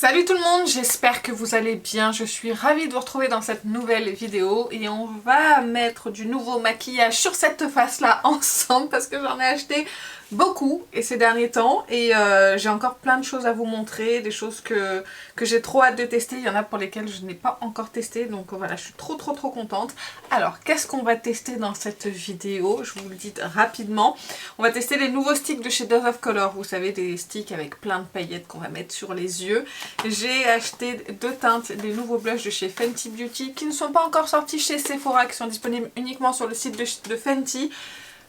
Salut tout le monde, j'espère que vous allez bien, je suis ravie de vous retrouver dans cette nouvelle vidéo et on va mettre du nouveau maquillage sur cette face là ensemble parce que j'en ai acheté beaucoup et ces derniers temps et j'ai encore plein de choses à vous montrer, des choses que j'ai trop hâte de tester, il y en a pour lesquelles je n'ai pas encore testé donc voilà, je suis trop contente. Alors qu'est-ce qu'on va tester dans cette vidéo? Je vous le dis rapidement, on va tester les nouveaux sticks de chez Dose of Color, vous savez, des sticks avec plein de paillettes qu'on va mettre sur les yeux. J'ai acheté deux teintes, des nouveaux blushs de chez Fenty Beauty qui ne sont pas encore sortis chez Sephora, qui sont disponibles uniquement sur le site de Fenty.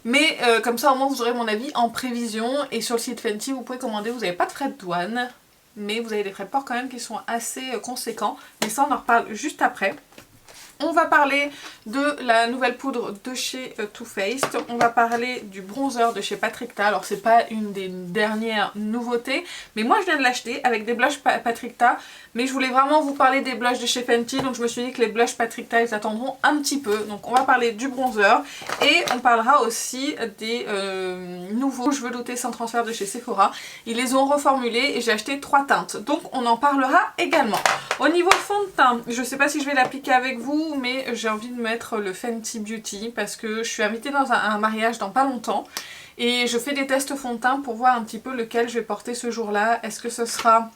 Mais comme ça au moins vous aurez mon avis en prévision. Et sur le site Fenty vous pouvez commander, vous n'avez pas de frais de douane. Mais vous avez des frais de port quand même qui sont assez conséquents. Mais ça on en reparle juste après. On va parler de la nouvelle poudre de chez Too Faced. On va parler du bronzer de chez Patrick Ta. Alors c'est pas une des dernières nouveautés, mais moi je viens de l'acheter avec des blushs Patrick Ta. Mais je voulais vraiment vous parler des blushs de chez Fenty, donc je me suis dit que les blushs Patrick Ta ils attendront un petit peu. Donc on va parler du bronzer et on parlera aussi des nouveaux cheveux veloutés sans transfert de chez Sephora. Ils les ont reformulés et j'ai acheté 3 teintes, donc on en parlera également. Au niveau fond de teint, je sais pas si je vais l'appliquer avec vous, mais j'ai envie de mettre le Fenty Beauty parce que je suis invitée dans un mariage dans pas longtemps et je fais des tests fond de teint pour voir un petit peu lequel je vais porter ce jour-là. Est-ce que ce sera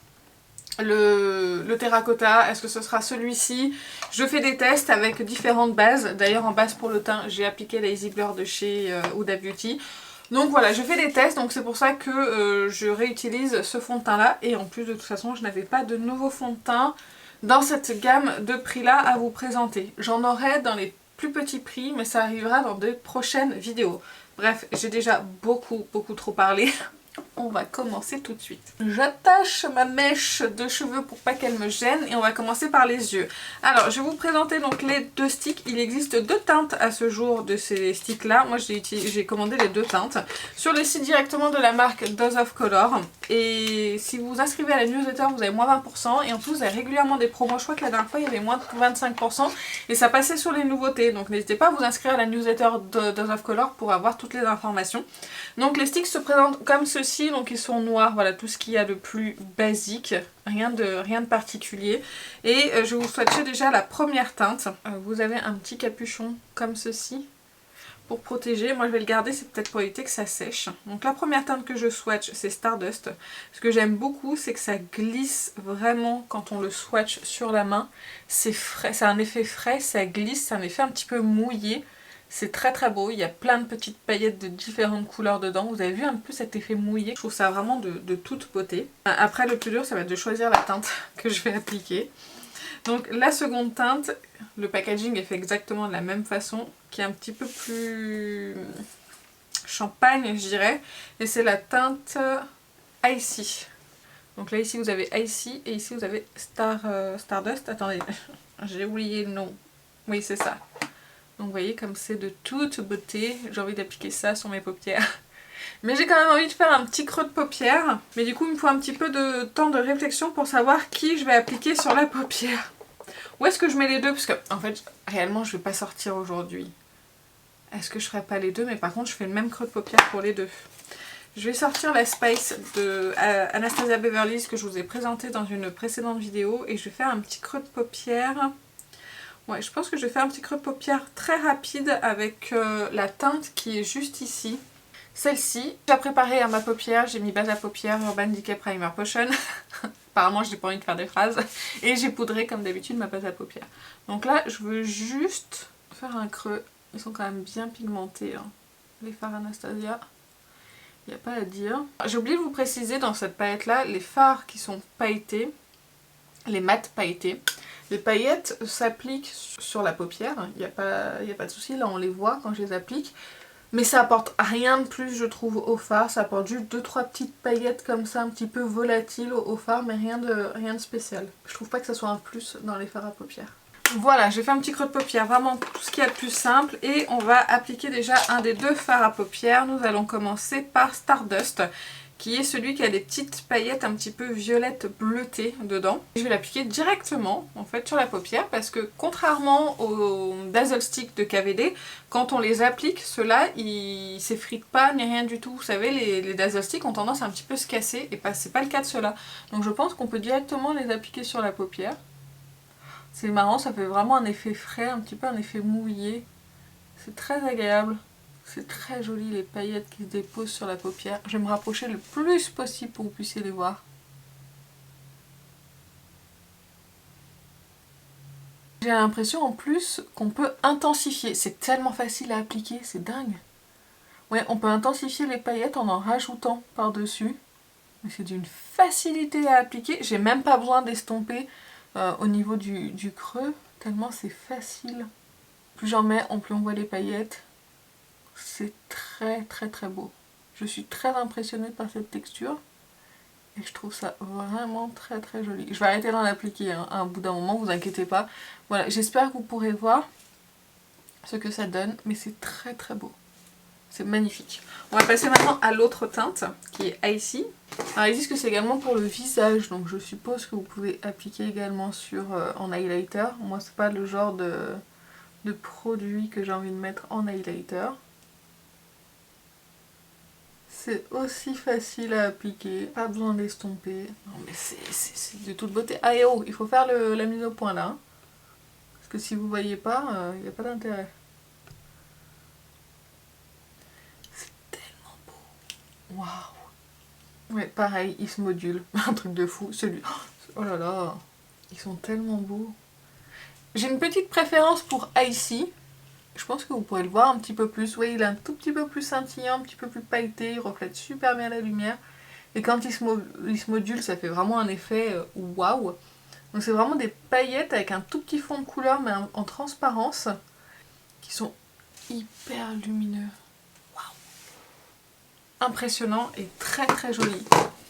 le terracotta, est-ce que ce sera celui-ci? Je fais des tests avec différentes bases. D'ailleurs en base pour le teint j'ai appliqué la Easy Blur de chez Huda Beauty. Donc voilà, je fais des tests, donc c'est pour ça que je réutilise ce fond de teint là. Et en plus de toute façon je n'avais pas de nouveau fond de teint dans cette gamme de prix là à vous présenter. J'en aurai dans les plus petits prix, mais ça arrivera dans de prochaines vidéos. Bref, j'ai déjà beaucoup trop parlé. On va commencer tout de suite. J'attache ma mèche de cheveux pour pas qu'elle me gêne et on va commencer par les yeux. Alors je vais vous présenter donc les deux sticks. Il existe deux teintes à ce jour de ces sticks là. Moi j'ai commandé les deux teintes sur le site directement de la marque Dose of Color. Et si vous vous inscrivez à la newsletter vous avez moins 20% et en plus vous avez régulièrement des promos. Je crois que la dernière fois il y avait moins de 25% et ça passait sur les nouveautés. Donc n'hésitez pas à vous inscrire à la newsletter de Dose of Color pour avoir toutes les informations. Donc les sticks se présentent comme ceci, donc ils sont noirs, voilà tout ce qu'il y a de plus basique, rien de particulier. Et je vous swatcher déjà la première teinte. Vous avez un petit capuchon comme ceci pour protéger. Moi je vais le garder, c'est peut-être pour éviter que ça sèche. Donc la première teinte que je swatch c'est Stardust. Ce que j'aime beaucoup c'est que ça glisse vraiment quand on le swatch sur la main. C'est frais, c'est un effet frais, ça glisse, c'est un effet un petit peu mouillé. C'est très beau, il y a plein de petites paillettes de différentes couleurs dedans. Vous avez vu un peu cet effet mouillé, je trouve ça vraiment de toute beauté. Après le plus dur ça va être de choisir la teinte que je vais appliquer. Donc la seconde teinte, le packaging est fait exactement de la même façon, qui est un petit peu plus champagne je dirais. Et c'est la teinte Icy. Donc là ici vous avez Icy et ici vous avez Stardust. Attendez, j'ai oublié le nom. Oui c'est ça. Donc vous voyez comme c'est de toute beauté, j'ai envie d'appliquer ça sur mes paupières. Mais j'ai quand même envie de faire un petit creux de paupière. Mais du coup il me faut un petit peu de temps de réflexion pour savoir qui je vais appliquer sur la paupière. Où est-ce que je mets les deux? Parce que en fait réellement je vais pas sortir aujourd'hui. Est-ce que je ferai pas les deux? Mais par contre je fais le même creux de paupière pour les deux. Je vais sortir la Space de Anastasia Beverly Hills que je vous ai présenté dans une précédente vidéo. Et je vais faire un petit creux de paupière. Ouais, je pense que je vais faire un petit creux de paupière très rapide avec la teinte qui est juste ici. Celle-ci, j'ai préparé à ma paupière, j'ai mis base à paupière, Urban Decay Primer Potion. Apparemment, j'ai pas envie de faire des phrases. Et j'ai poudré comme d'habitude ma base à paupière. Donc là, je veux juste faire un creux. Ils sont quand même bien pigmentés, hein, les fards Anastasia. Il n'y a pas à dire. J'ai oublié de vous préciser dans cette palette-là, les fards qui sont pailletés, les mat pailletés. Les paillettes s'appliquent sur la paupière, il n'y a pas de souci, là on les voit quand je les applique. Mais ça apporte rien de plus je trouve au fard, ça apporte juste 2-3 petites paillettes comme ça un petit peu volatiles au fard, mais rien de spécial. Je trouve pas que ça soit un plus dans les fards à paupières. Voilà, j'ai fait un petit creux de paupière, vraiment tout ce qu'il y a de plus simple. Et on va appliquer déjà un des deux fards à paupières. Nous allons commencer par Stardust, qui est celui qui a des petites paillettes un petit peu violettes bleutées dedans. Je vais l'appliquer directement en fait sur la paupière parce que contrairement aux Dazzle Stick de KVD, quand on les applique, ceux-là ils s'effritent pas ni rien du tout. Vous savez, les Dazzle Stick ont tendance à un petit peu se casser et c'est pas le cas de ceux-là. Donc je pense qu'on peut directement les appliquer sur la paupière. C'est marrant, ça fait vraiment un effet frais, un petit peu un effet mouillé. C'est très agréable. C'est très joli les paillettes qui se déposent sur la paupière. Je vais me rapprocher le plus possible pour que vous puissiez les voir. J'ai l'impression en plus qu'on peut intensifier. C'est tellement facile à appliquer, c'est dingue. Ouais, on peut intensifier les paillettes en rajoutant par-dessus. Mais c'est d'une facilité à appliquer. J'ai même pas besoin d'estomper au niveau du creux. Tellement c'est facile. Plus j'en mets, plus on voit les paillettes. C'est très beau. Je suis très impressionnée par cette texture. Et je trouve ça vraiment très joli. Je vais arrêter d'en appliquer hein, à un bout d'un moment, vous inquiétez pas. Voilà, j'espère que vous pourrez voir ce que ça donne. Mais c'est très beau. C'est magnifique. On va passer maintenant à l'autre teinte, qui est Icy. Alors ils disent que c'est également pour le visage. Donc je suppose que vous pouvez appliquer également sur en highlighter. Moi c'est pas le genre de produit que j'ai envie de mettre en highlighter. C'est aussi facile à appliquer, pas besoin d'estomper. Non mais c'est de toute beauté. Ah et oh, il faut faire la mise au point là. Hein. Parce que si vous voyez pas, il n'y a pas d'intérêt. C'est tellement beau. Waouh. Ouais, pareil, il se module. Un truc de fou. Celui. Oh là là. Ils sont tellement beaux. J'ai une petite préférence pour Icy. Je pense que vous pourrez le voir un petit peu plus. Oui, il est un tout petit peu plus scintillant, un petit peu plus pailleté, il reflète super bien la lumière. Et quand il se module, ça fait vraiment un effet waouh. Donc c'est vraiment des paillettes avec un tout petit fond de couleur, mais en transparence, qui sont hyper lumineux. Waouh. Impressionnant et très joli.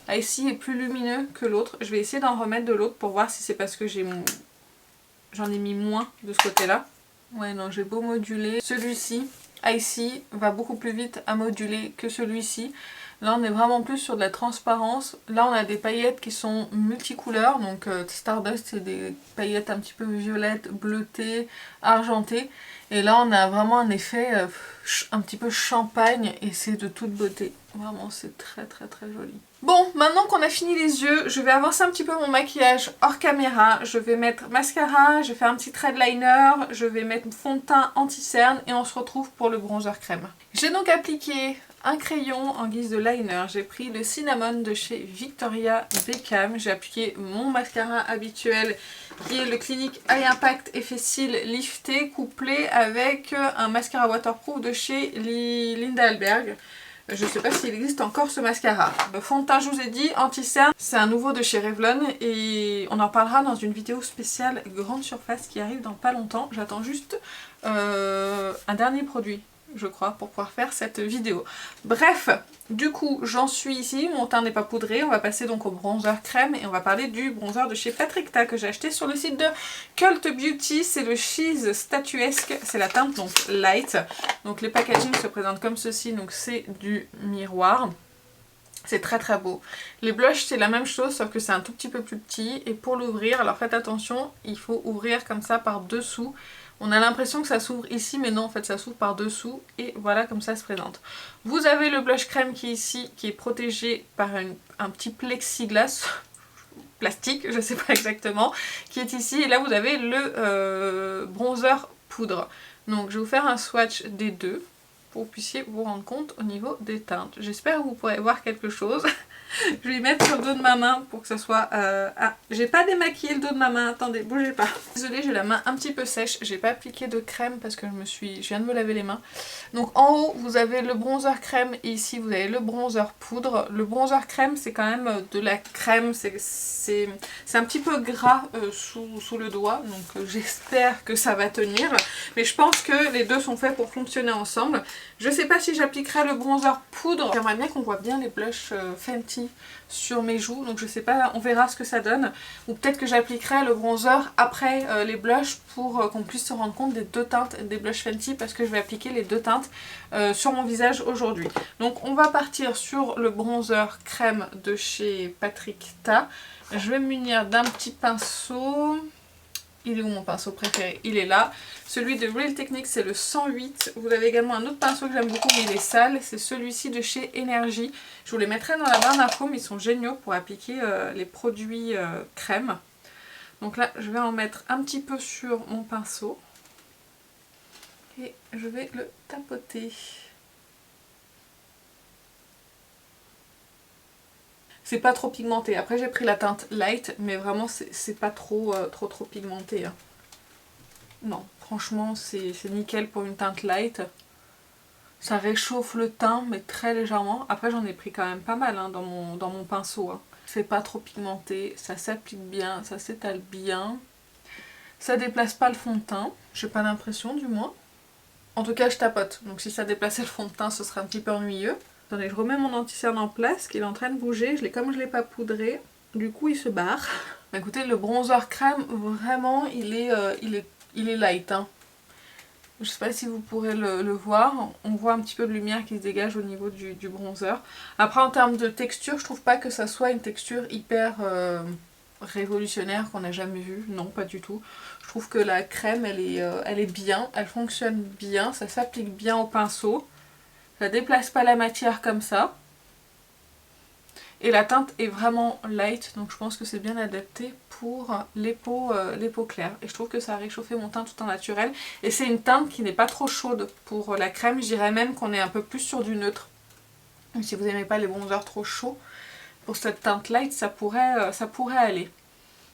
Ici est plus lumineux que l'autre. Je vais essayer d'en remettre de l'autre pour voir si c'est parce que j'en ai mis moins de ce côté-là. Ouais non, j'ai beau moduler. Celui-ci, Icy, va beaucoup plus vite à moduler que celui-ci. Là on est vraiment plus sur de la transparence. Là on a des paillettes qui sont multicouleurs. Donc Stardust c'est des paillettes un petit peu violettes, bleutées, argentées. Et là on a vraiment un effet un petit peu champagne et c'est de toute beauté. Vraiment c'est très joli. Bon, maintenant qu'on a fini les yeux, je vais avancer un petit peu mon maquillage hors caméra. Je vais mettre mascara, je vais faire un petit trait de liner, je vais mettre fond de teint anti-cerne et on se retrouve pour le bronzer crème. J'ai donc appliqué un crayon en guise de liner. J'ai pris le Cinnamon de chez Victoria Beckham. J'ai appliqué mon mascara habituel qui est le Clinique Eye Impact Effet Cils Lifté couplé avec un mascara waterproof de chez Linda Alberg. Je ne sais pas s'il existe encore ce mascara. Le fond de teint, je vous ai dit, anti-cerne, c'est un nouveau de chez Revlon et on en parlera dans une vidéo spéciale grande surface qui arrive dans pas longtemps. J'attends juste un dernier produit, je crois, pour pouvoir faire cette vidéo. Bref, du coup, j'en suis ici, mon teint n'est pas poudré, on va passer donc au bronzer crème et on va parler du bronzer de chez Patrick Ta que j'ai acheté sur le site de Cult Beauty, c'est le Cheese Statuesque, c'est la teinte donc light. Donc les packaging se présentent comme ceci, donc c'est du miroir. C'est très beau. Les blushs c'est la même chose sauf que c'est un tout petit peu plus petit et pour l'ouvrir, alors faites attention, il faut ouvrir comme ça par dessous. On a l'impression que ça s'ouvre ici mais non en fait ça s'ouvre par dessous et voilà comme ça se présente. Vous avez le blush crème qui est ici, qui est protégé par un petit plexiglas plastique, je sais pas exactement, qui est ici et là vous avez le bronzer poudre. Donc je vais vous faire un swatch des deux pour que vous puissiez vous rendre compte au niveau des teintes. J'espère que vous pourrez voir quelque chose. Je vais mettre sur le dos de ma main pour que ça soit... Ah, j'ai pas démaquillé le dos de ma main, attendez, bougez pas. Désolée, j'ai la main un petit peu sèche, j'ai pas appliqué de crème parce que je viens de me laver les mains. Donc en haut, vous avez le bronzer crème et ici vous avez le bronzer poudre. Le bronzer crème, c'est quand même de la crème, c'est un petit peu gras sous le doigt, donc j'espère que ça va tenir. Mais je pense que les deux sont faits pour fonctionner ensemble. Je sais pas si j'appliquerai le bronzer poudre. J'aimerais bien qu'on voit bien les blushs Fenty aussi sur mes joues, donc je sais pas, on verra ce que ça donne. Ou peut-être que j'appliquerai le bronzer après les blushs pour qu'on puisse se rendre compte des deux teintes des blushs Fenty, parce que je vais appliquer les deux teintes sur mon visage aujourd'hui. Donc on va partir sur le bronzer crème de chez Patrick Ta. Je vais me munir d'un petit pinceau. Il est où mon pinceau préféré? Il est là. Celui de Real Techniques, c'est le 108. Vous avez également un autre pinceau que j'aime beaucoup, mais il est sale. C'est celui-ci de chez Energy. Je vous les mettrai dans la barre d'infos, mais ils sont géniaux pour appliquer les produits crème. Donc là, je vais en mettre un petit peu sur mon pinceau. Et je vais le tapoter. C'est pas trop pigmenté. Après j'ai pris la teinte light, mais vraiment c'est pas trop pigmenté. Hein. Non, franchement c'est nickel pour une teinte light. Ça réchauffe le teint, mais très légèrement. Après j'en ai pris quand même pas mal hein, dans mon pinceau. Hein. C'est pas trop pigmenté, ça s'applique bien, ça s'étale bien. Ça déplace pas le fond de teint, j'ai pas l'impression du moins. En tout cas je tapote, donc si ça déplaçait le fond de teint ce serait un petit peu ennuyeux. Attendez, je remets mon anti-cerne en place, qui est en train de bouger. Comme je ne l'ai pas poudré, du coup il se barre. Écoutez, le bronzer crème, vraiment, il est light. Hein. Je sais pas si vous pourrez le voir. On voit un petit peu de lumière qui se dégage au niveau du bronzer. Après, en termes de texture, je trouve pas que ça soit une texture hyper révolutionnaire qu'on n'a jamais vue. Non, pas du tout. Je trouve que la crème, elle est bien. Elle fonctionne bien. Ça s'applique bien au pinceau. Ça déplace pas la matière comme ça. Et la teinte est vraiment light, donc je pense que c'est bien adapté pour les peaux claires. Et je trouve que ça a réchauffé mon teint tout en naturel. Et c'est une teinte qui n'est pas trop chaude pour la crème. Je dirais même qu'on est un peu plus sur du neutre. Donc si vous n'aimez pas les bronzers trop chauds, pour cette teinte light, ça pourrait aller.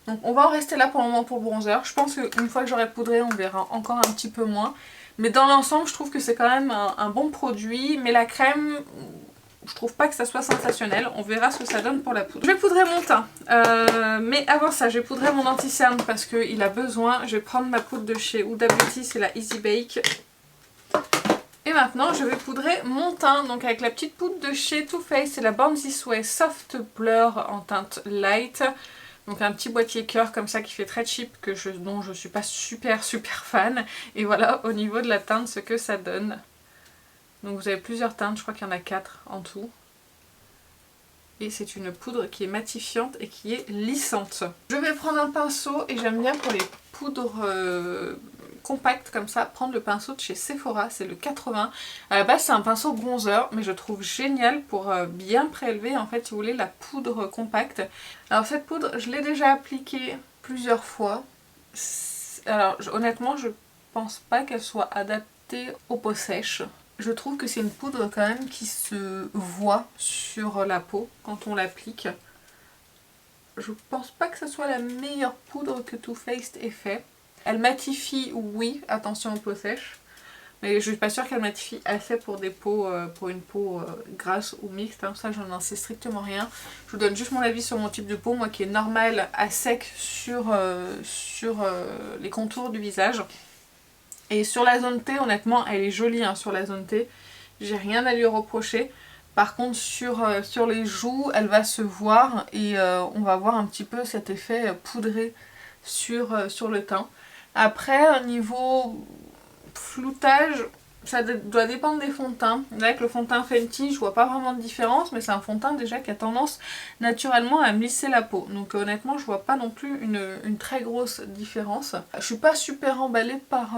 Donc on va en rester là pour le moment pour le bronzer. Je pense qu'une fois que j'aurai poudré, on verra encore un petit peu moins. Mais dans l'ensemble, je trouve que c'est quand même un bon produit. Mais la crème, je trouve pas que ça soit sensationnel. On verra ce que ça donne pour la poudre. Je vais poudrer mon teint. Mais avant ça, je vais poudrer mon anti-cerne parce qu'il a besoin. Je vais prendre ma poudre de chez Huda Beauty, c'est la Easy Bake. Et maintenant, je vais poudrer mon teint. Donc avec la petite poudre de chez Too Faced, c'est la Born This Way Soft Blur en teinte light. Donc un petit boîtier cœur comme ça qui fait très cheap, dont je suis pas super fan. Et voilà au niveau de la teinte ce que ça donne. Donc vous avez plusieurs teintes, je crois qu'il y en a 4 en tout. Et c'est une poudre qui est matifiante et qui est lissante. Je vais prendre un pinceau et j'aime bien pour les poudres compactes comme ça, prendre le pinceau de chez Sephora, c'est le 80. À la base c'est un pinceau bronzer, mais je trouve génial pour bien prélever en fait si vous voulez la poudre compacte. Alors cette poudre je l'ai déjà appliquée plusieurs fois. Alors honnêtement je pense pas qu'elle soit adaptée aux peaux sèches. Je trouve que c'est une poudre quand même qui se voit sur la peau quand on l'applique. Je pense pas que ce soit la meilleure poudre que Too Faced ait fait. Elle matifie, oui, attention aux peaux sèches. Mais je suis pas sûre qu'elle matifie assez pour des peaux, pour une peau grasse ou mixte. Hein. Ça, j'en sais strictement rien. Je vous donne juste mon avis sur mon type de peau, moi qui est normal à sec sur les contours du visage. Et sur la zone T, honnêtement, elle est jolie hein, sur la zone T. J'ai rien à lui reprocher. Par contre, sur les joues, elle va se voir et on va voir un petit peu cet effet poudré sur le teint. Après, au niveau floutage, ça doit dépendre des fonds de teint. Là, avec le fond de teint Fenty, je vois pas vraiment de différence, mais c'est un fond de teint déjà qui a tendance naturellement à me lisser la peau. Donc honnêtement, je vois pas non plus une très grosse différence. Je suis pas super emballée par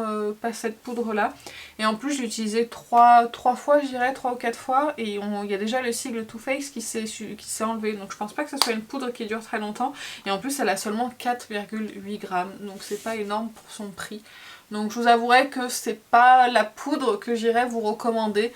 cette poudre-là. Et en plus, j'ai utilisé 3 fois, je dirais, 3 ou 4 fois. Et il y a déjà le sigle Too Faced qui s'est enlevé. Donc je pense pas que ce soit une poudre qui dure très longtemps. Et en plus, elle a seulement 4,8 grammes. Donc c'est pas énorme pour son prix. Donc je vous avouerai que c'est pas la poudre que j'irais vous recommander.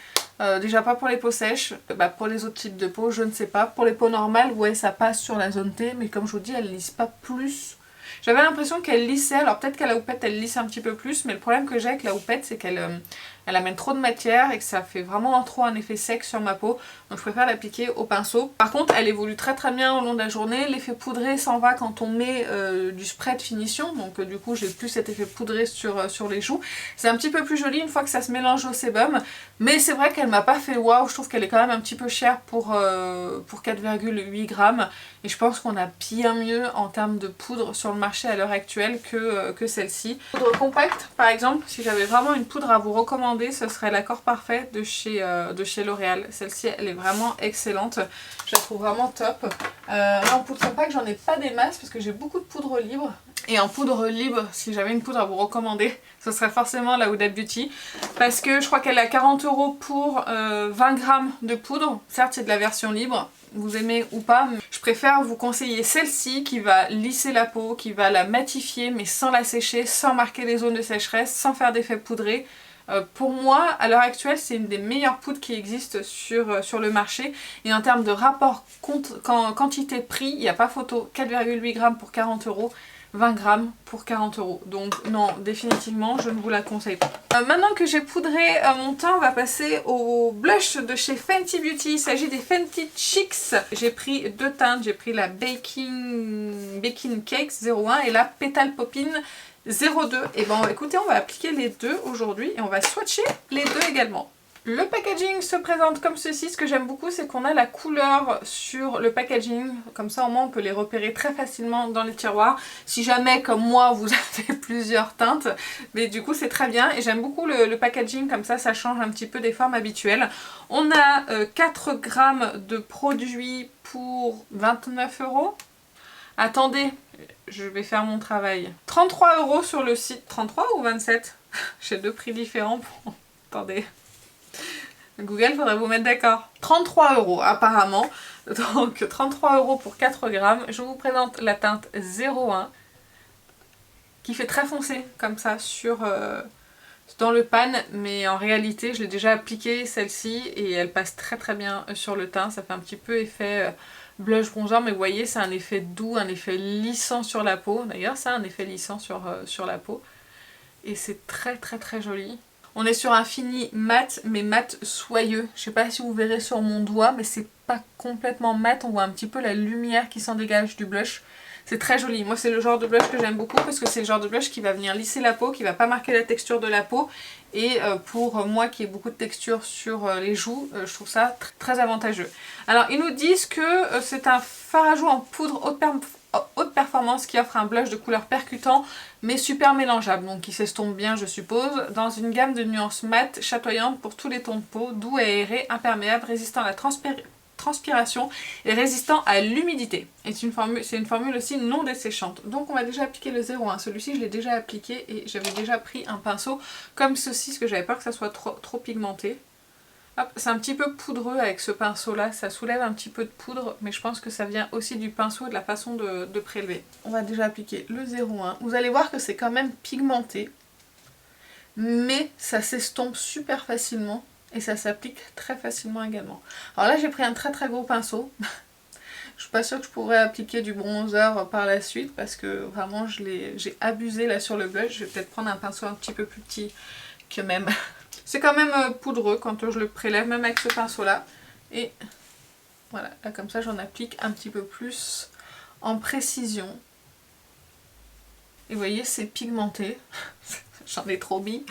Déjà pas pour les peaux sèches, pour les autres types de peau, je ne sais pas. Pour les peaux normales, ouais ça passe sur la zone T, mais comme je vous dis, elle lisse pas plus. J'avais l'impression qu'elle lissait, alors peut-être qu'à la houppette elle lisse un petit peu plus, mais le problème que j'ai avec la houppette c'est qu'elle elle amène trop de matière et que ça fait vraiment trop un effet sec sur ma peau. Donc je préfère l'appliquer au pinceau. Par contre elle évolue très très bien au long de la journée. L'effet poudré s'en va quand on met du spray de finition. Donc du coup j'ai plus cet effet poudré sur les joues. C'est un petit peu plus joli une fois que ça se mélange au sébum. Mais c'est vrai qu'elle m'a pas fait waouh. Je trouve qu'elle est quand même un petit peu chère pour 4,8 grammes. Et je pense qu'on a bien mieux en termes de poudre sur le marché à l'heure actuelle que celle-ci. Poudre compacte par exemple, si j'avais vraiment une poudre à vous recommander, ce serait l'accord parfait de chez L'Oréal. Celle-ci elle est vraiment excellente, je la trouve vraiment top. Là en poudre compacte j'en ai pas des masses parce que j'ai beaucoup de poudre libre. Et en poudre libre, si j'avais une poudre à vous recommander, ce serait forcément la Huda Beauty. Parce que je crois qu'elle est à 40 € pour 20 grammes de poudre. Certes c'est de la version libre, vous aimez ou pas, mais je préfère vous conseiller celle-ci qui va lisser la peau, qui va la matifier mais sans la sécher, sans marquer les zones de sécheresse, sans faire d'effet poudré. Pour moi, à l'heure actuelle, c'est une des meilleures poudres qui existent sur le marché. Et en termes de rapport quantité-prix, il n'y a pas photo. 4,8 grammes pour 40 €. 20 grammes pour 40 €. Donc non, définitivement, je ne vous la conseille pas. Maintenant que j'ai poudré mon teint, on va passer au blush de chez Fenty Beauty. Il s'agit des Fenty Cheeks. J'ai pris deux teintes. J'ai pris la Baking Cakes 01 et la Petal Poppin 02. Et bon, écoutez, on va appliquer les deux aujourd'hui et on va swatcher les deux également. Le packaging se présente comme ceci. Ce que j'aime beaucoup, c'est qu'on a la couleur sur le packaging. Comme ça, au moins, on peut les repérer très facilement dans les tiroirs. Si jamais, comme moi, vous avez plusieurs teintes. Mais du coup, c'est très bien. Et j'aime beaucoup le packaging. Comme ça change un petit peu des formes habituelles. On a 4 grammes de produits pour 29 €. Attendez, je vais faire mon travail. 33 € sur le site. 33 ou 27? J'ai deux prix différents. Attendez. Google, faudrait vous mettre d'accord. 33 € apparemment. Donc 33 € pour 4 grammes. Je vous présente la teinte 01 qui fait très foncé comme ça dans le pan. Mais en réalité, je l'ai déjà appliquée celle-ci et elle passe très très bien sur le teint. Ça fait un petit peu effet blush bronzer. Mais vous voyez, c'est un effet doux, un effet lissant sur la peau. D'ailleurs, ça a un effet lissant sur la peau. Et c'est très très très joli. On est sur un fini mat, mais mat soyeux. Je sais pas si vous verrez sur mon doigt, mais c'est pas complètement mat. On voit un petit peu la lumière qui s'en dégage du blush. C'est très joli. Moi, c'est le genre de blush que j'aime beaucoup parce que c'est le genre de blush qui va venir lisser la peau, qui va pas marquer la texture de la peau. Et pour moi qui ai beaucoup de texture sur les joues, je trouve ça très avantageux. Alors, ils nous disent que c'est un fard à joues en poudre haute performance qui offre un blush de couleur percutant mais super mélangeable, donc qui s'estompe bien je suppose, dans une gamme de nuances mat, chatoyantes pour tous les tons de peau, doux et aéré, imperméable, résistant à la transpiration et résistant à l'humidité. Et c'est une formule aussi non desséchante. Donc on va déjà appliquer le 01. Celui-ci je l'ai déjà appliqué et j'avais déjà pris un pinceau comme ceci parce que j'avais peur que ça soit trop pigmenté. C'est un petit peu poudreux avec ce pinceau là, ça soulève un petit peu de poudre, mais je pense que ça vient aussi du pinceau et de la façon de prélever. On va déjà appliquer le 01. Vous allez voir que c'est quand même pigmenté, mais ça s'estompe super facilement et ça s'applique très facilement également. Alors là j'ai pris un très très gros pinceau. Je suis pas sûre que je pourrais appliquer du bronzer par la suite parce que vraiment j'ai abusé là sur le blush. Je vais peut-être prendre un pinceau un petit peu plus petit que même... C'est quand même poudreux quand je le prélève, même avec ce pinceau-là. Et voilà, là comme ça j'en applique un petit peu plus en précision. Et vous voyez, c'est pigmenté. J'en ai trop mis.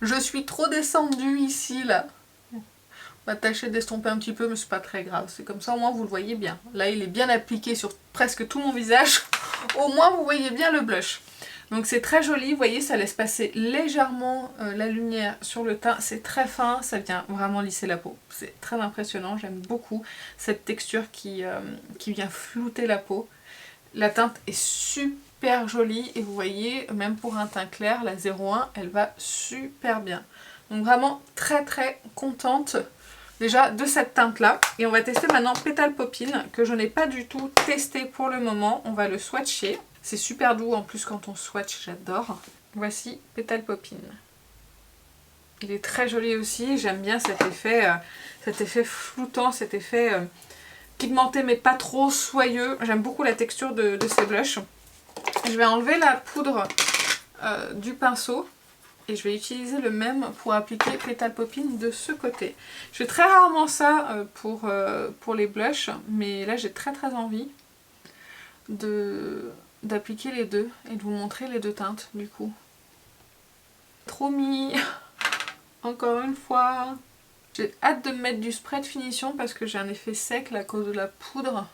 Je suis trop descendue ici, là. On va tâcher d'estomper un petit peu, mais c'est pas très grave. C'est comme ça, au moins vous le voyez bien. Là, il est bien appliqué sur presque tout mon visage. Au moins, vous voyez bien le blush. Donc c'est très joli, vous voyez, ça laisse passer légèrement la lumière sur le teint. C'est très fin, ça vient vraiment lisser la peau. C'est très impressionnant, j'aime beaucoup cette texture qui vient flouter la peau. La teinte est super jolie et vous voyez, même pour un teint clair, la 01, elle va super bien. Donc vraiment très très contente déjà de cette teinte là. Et on va tester maintenant Petal Poppin que je n'ai pas du tout testé pour le moment. On va le swatcher. C'est super doux en plus quand on swatch, j'adore. Voici Petal Poppin. Il est très joli aussi, j'aime bien cet effet floutant, cet effet pigmenté mais pas trop soyeux. J'aime beaucoup la texture de ces blushs. Je vais enlever la poudre du pinceau Et je vais utiliser le même pour appliquer Petal Poppin de ce côté. Je fais très rarement ça pour les blushs, mais là j'ai très envie d'appliquer les deux et de vous montrer les deux teintes du coup. Trop mis. Encore une fois. J'ai hâte de mettre du spray de finition parce que j'ai un effet sec là, à cause de la poudre.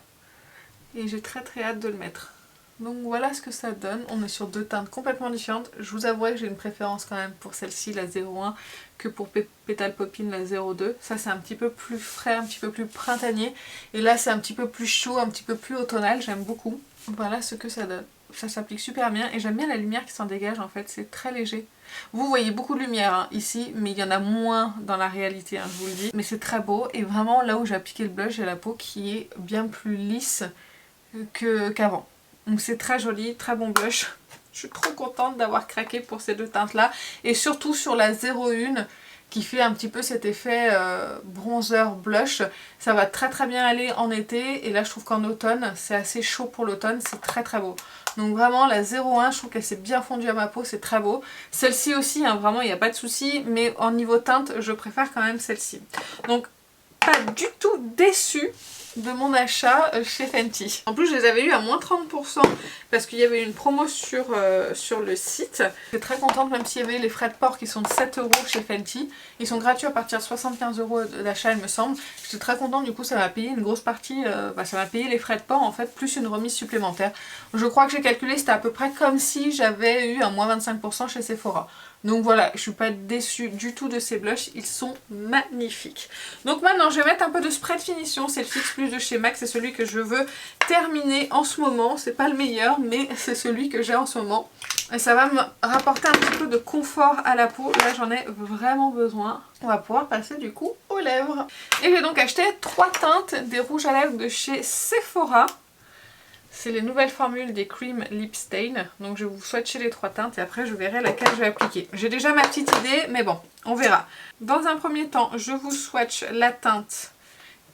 Et j'ai très hâte de le mettre. Donc voilà ce que ça donne. On est sur deux teintes complètement différentes. Je vous avouerai que j'ai une préférence quand même pour celle-ci, la 01, que pour Petal Poppin, la 02. Ça c'est un petit peu plus frais, un petit peu plus printanier. Et là c'est un petit peu plus chaud, un petit peu plus automnal. J'aime beaucoup. Voilà ce que ça donne. Ça s'applique super bien et j'aime bien la lumière qui s'en dégage en fait. C'est très léger. Vous voyez beaucoup de lumière hein, ici, mais il y en a moins dans la réalité, hein, je vous le dis. Mais c'est très beau et vraiment là où j'ai appliqué le blush, j'ai la peau qui est bien plus lisse qu'avant. Donc c'est très joli, très bon blush. Je suis trop contente d'avoir craqué pour ces deux teintes là. Et surtout sur la 01 qui fait un petit peu cet effet bronzer blush. Ça va très bien aller en été. Et là je trouve qu'en automne, c'est assez chaud pour l'automne. C'est très beau. Donc vraiment la 01, je trouve qu'elle s'est bien fondue à ma peau. C'est très beau. Celle-ci aussi, hein, vraiment il n'y a pas de souci. Mais en niveau teinte, je préfère quand même celle-ci. Donc pas du tout déçue de mon achat chez Fenty. En plus je les avais eu à moins 30% parce qu'il y avait une promo sur le site. J'étais très contente même s'il y avait les frais de port qui sont de 7 € chez Fenty. Ils sont gratuits à partir de 75 € d'achat il me semble. J'étais très contente, du coup ça m'a payé une grosse partie, ça m'a payé les frais de port en fait plus une remise supplémentaire. Je crois que j'ai calculé c'était à peu près comme si j'avais eu un moins 25% chez Sephora. Donc voilà, je suis pas déçue du tout de ces blushs, ils sont magnifiques. Donc maintenant je vais mettre un peu de spray de finition, c'est le Fix Plus de chez MAC, c'est celui que je veux terminer en ce moment. C'est pas le meilleur mais c'est celui que j'ai en ce moment. Et ça va me rapporter un petit peu de confort à la peau, là j'en ai vraiment besoin. On va pouvoir passer du coup aux lèvres. Et j'ai donc acheté 3 teintes des rouges à lèvres de chez Sephora. C'est les nouvelles formules des Cream Lip Stain. Donc je vais vous swatcher les 3 teintes et après je verrai laquelle je vais appliquer. J'ai déjà ma petite idée mais bon, on verra. Dans un premier temps, je vous swatch la teinte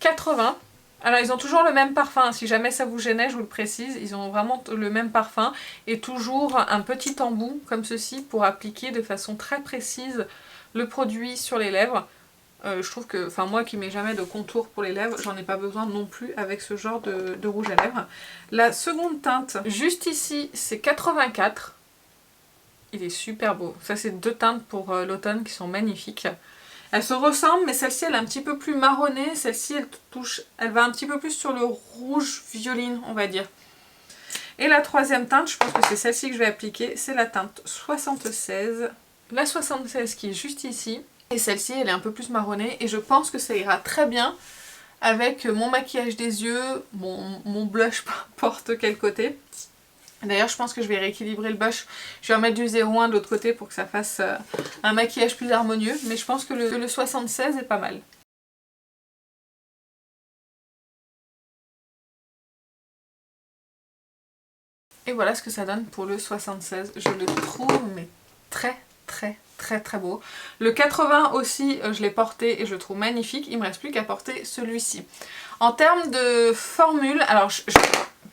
80. Alors ils ont toujours le même parfum, si jamais ça vous gênait je vous le précise, ils ont vraiment le même parfum et toujours un petit embout comme ceci pour appliquer de façon très précise le produit sur les lèvres. Je trouve que, enfin moi qui mets jamais de contour pour les lèvres, j'en ai pas besoin non plus avec ce genre de rouge à lèvres. La seconde teinte, juste ici, c'est 84. Il est super beau. Ça c'est 2 teintes pour l'automne qui sont magnifiques. Elles se ressemblent mais celle-ci elle est un petit peu plus marronnée, celle-ci elle va un petit peu plus sur le rouge violine on va dire. Et la troisième teinte, je pense que c'est celle-ci que je vais appliquer, c'est la teinte 76. La 76 qui est juste ici. Et celle-ci elle est un peu plus marronnée et je pense que ça ira très bien avec mon maquillage des yeux, mon blush peu importe quel côté. D'ailleurs je pense que je vais rééquilibrer le blush, je vais remettre du 01 de l'autre côté pour que ça fasse un maquillage plus harmonieux. Mais je pense que le 76 est pas mal. Et voilà ce que ça donne pour le 76, je le trouve mais très beau. Le 80 aussi, je l'ai porté et je le trouve magnifique. Il me reste plus qu'à porter celui-ci. En termes de formule, alors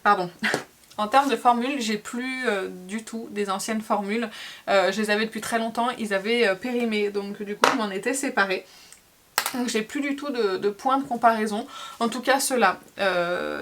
pardon. En termes de formule, j'ai plus du tout des anciennes formules. Je les avais depuis très longtemps, ils avaient périmé, donc du coup je m'en étais séparée. Donc j'ai plus du tout de point de comparaison. En tout cas ceux-là,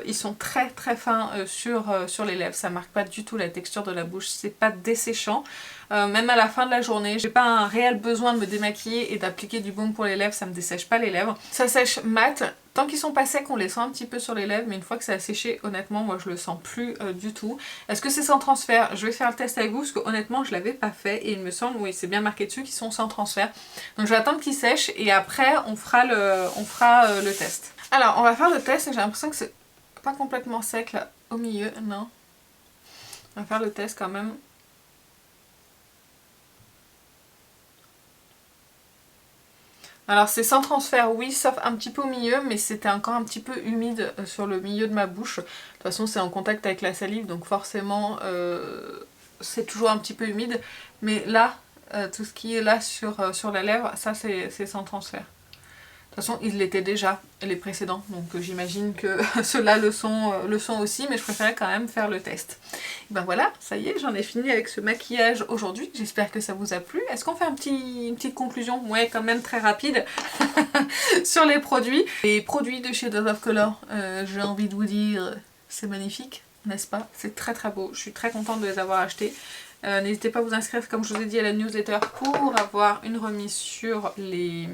ils sont très fins sur les lèvres. Ça marque pas du tout la texture de la bouche, c'est pas desséchant. Même à la fin de la journée, j'ai pas un réel besoin de me démaquiller et d'appliquer du baume pour les lèvres, ça me dessèche pas les lèvres. Ça sèche mat. Tant qu'ils sont pas secs, on les sent un petit peu sur les lèvres, mais une fois que ça a séché, honnêtement, moi je le sens plus du tout. Est-ce que c'est sans transfert? Je vais faire le test avec vous, parce que honnêtement, je l'avais pas fait, et il me semble, oui, c'est bien marqué dessus qu'ils sont sans transfert. Donc je vais attendre qu'ils sèchent, et après, on fera le test. Alors, on va faire le test, et j'ai l'impression que c'est pas complètement sec, là, au milieu, non. On va faire le test quand même. Alors c'est sans transfert oui, sauf un petit peu au milieu, mais c'était encore un petit peu humide sur le milieu de ma bouche. De toute façon c'est en contact avec la salive, donc forcément c'est toujours un petit peu humide. Mais là, tout ce qui est là sur la lèvre, ça c'est sans transfert. De toute façon, ils l'étaient déjà, les précédents, donc j'imagine que ceux-là le sont aussi, mais je préférais quand même faire le test. Et ben voilà, ça y est, j'en ai fini avec ce maquillage aujourd'hui. J'espère que ça vous a plu. Est-ce qu'on fait une petite conclusion? Ouais, quand même très rapide sur les produits. Les produits de chez Dose of Color, j'ai envie de vous dire, c'est magnifique, n'est-ce pas? C'est très très beau, je suis très contente de les avoir achetés. N'hésitez pas à vous inscrire, comme je vous ai dit, à la newsletter pour avoir une remise sur les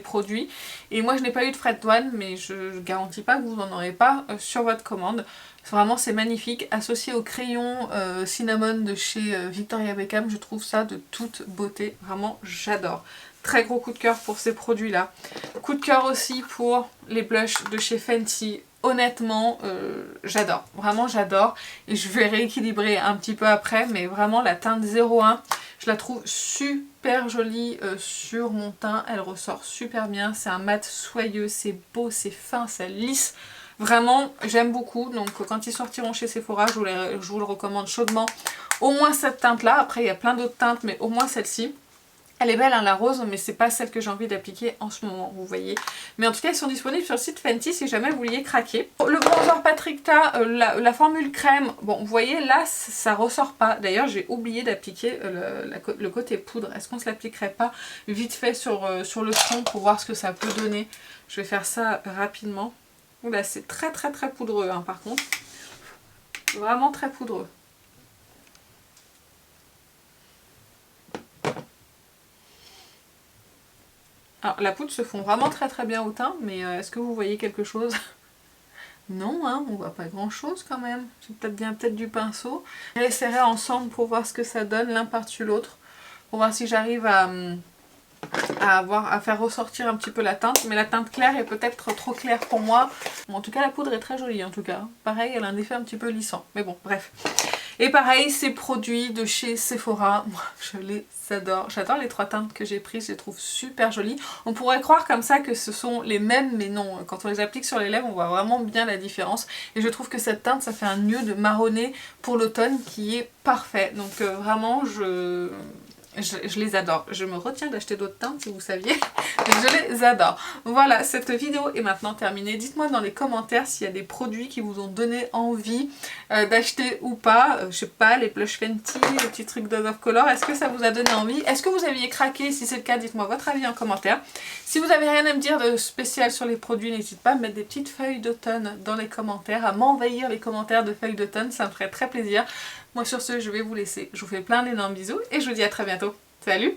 produits. Et moi je n'ai pas eu de frais de douane, mais je ne garantis pas que vous n'en aurez pas sur votre commande. Vraiment c'est magnifique, associé au crayon cinnamon de chez Victoria Beckham, je trouve ça de toute beauté, vraiment j'adore. Très gros coup de cœur pour ces produits là. Coup de cœur aussi pour les blushs de chez Fenty. Honnêtement, j'adore, vraiment j'adore, et je vais rééquilibrer un petit peu après, mais vraiment la teinte 01, je la trouve super jolie sur mon teint, elle ressort super bien, c'est un mat soyeux, c'est beau, c'est fin, c'est lisse, vraiment j'aime beaucoup, donc quand ils sortiront chez Sephora, je vous le recommande chaudement, au moins cette teinte là, après il y a plein d'autres teintes, mais au moins celle-ci. Elle est belle hein, la rose, mais c'est pas celle que j'ai envie d'appliquer en ce moment, vous voyez. Mais en tout cas, ils sont disponibles sur le site Fenty si jamais vous vouliez craquer. Le bronzer Patrickta, la formule crème, bon, vous voyez, là, ça ressort pas. D'ailleurs, j'ai oublié d'appliquer le côté poudre. Est-ce qu'on se l'appliquerait pas vite fait sur le front pour voir ce que ça peut donner? Je vais faire ça rapidement. Oula, c'est très très très poudreux, hein, par contre. Vraiment très poudreux. Alors, la poudre se fond vraiment très très bien au teint, mais est-ce que vous voyez quelque chose? Non, hein, on voit pas grand chose quand même. J'ai peut-être du pinceau. Je les serrer ensemble pour voir ce que ça donne l'un par-dessus l'autre. Pour voir si j'arrive à faire ressortir un petit peu la teinte. Mais la teinte claire est peut-être trop claire pour moi. Bon, en tout cas, la poudre est très jolie en tout cas. Pareil, elle a un effet un petit peu lissant. Mais bon, bref. Et pareil, ces produits de chez Sephora, moi je les adore. J'adore les trois teintes que j'ai prises, je les trouve super jolies. On pourrait croire comme ça que ce sont les mêmes, mais non. Quand on les applique sur les lèvres, on voit vraiment bien la différence. Et je trouve que cette teinte, ça fait un nude marronné pour l'automne qui est parfait. Donc vraiment, je les adore. Je me retiens d'acheter d'autres teintes si vous saviez. Je les adore. Voilà, cette vidéo est maintenant terminée. Dites-moi dans les commentaires s'il y a des produits qui vous ont donné envie d'acheter ou pas. Je sais pas, les blush Fenty, les petits trucs Dose of Color. Est-ce que ça vous a donné envie? Est-ce que vous aviez craqué? Si c'est le cas, dites-moi votre avis en commentaire. Si vous avez rien à me dire de spécial sur les produits, n'hésitez pas à mettre des petites feuilles d'automne dans les commentaires, à m'envahir les commentaires de feuilles d'automne, ça me ferait très plaisir. Moi sur ce, je vais vous laisser. Je vous fais plein d'énormes bisous et je vous dis à très bientôt. Salut!